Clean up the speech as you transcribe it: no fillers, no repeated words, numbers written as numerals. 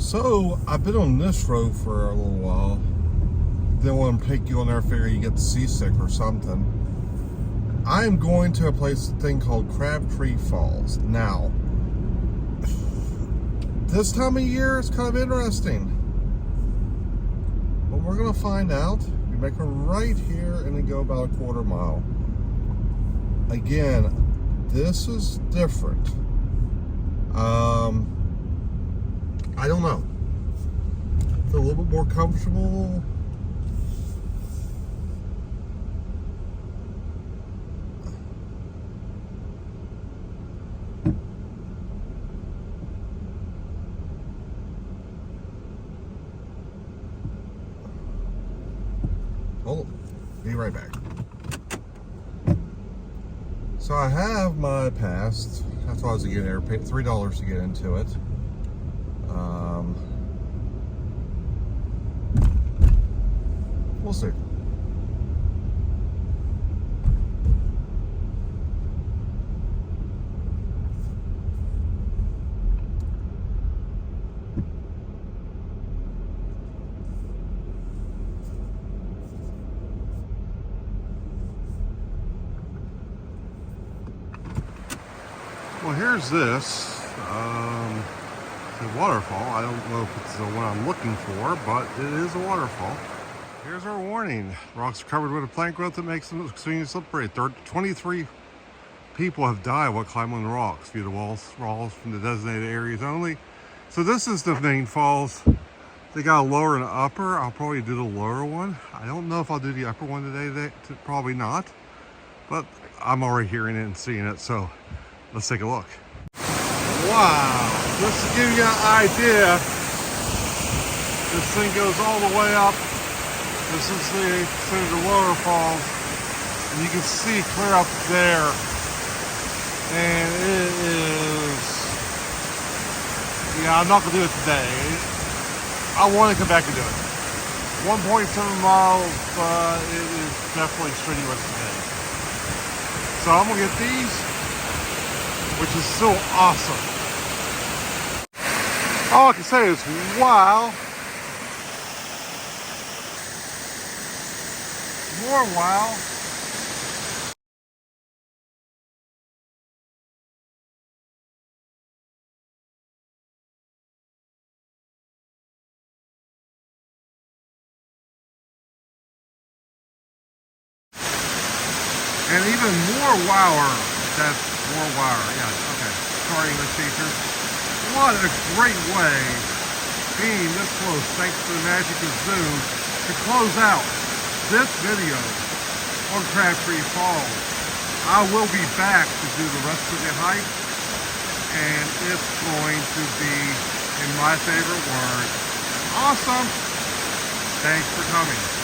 So I've been on this road for a little while. Didn't want to take you on there, figure you get seasick or something. I am going to a thing called Crabtree Falls. Now, this time of year is kind of interesting, but we're gonna find out. We make a right here and then go about a quarter mile. Again, this is different. I don't know. Feel a little bit more comfortable. Oh, be right back. So I have my pass. That's why I was getting there. Paid $3 to get into it. We'll see. Well, here's this. The waterfall. I don't know if it's the one I'm looking for, but it is a waterfall. Here's our warning. Rocks are covered with a plant growth that makes them extremely slippery. 23 people have died while climbing the rocks via the walls from the designated areas only. So this is the main falls. They got a lower and an upper. I'll probably do the lower one. I don't know if I'll do the upper one today. Probably not. But I'm already hearing it and seeing it, so let's take a look. Wow, just to give you an idea, this thing goes all the way up. This is considered the lower falls, and you can see clear up there. And it is, yeah, I'm not gonna do it today. I want to come back and do it. 1.7 miles, but it is definitely strenuous today. So I'm gonna get these, which is so awesome. All I can say is wow. More wow. And even more wower. That's more wower. Yeah, okay. Sorry, English teachers. What a great way, being this close, thanks to the magic of Zoom, to close out this video on Crabtree Falls. I will be back to do the rest of the hike, and it's going to be, in my favorite words, awesome. Thanks for coming.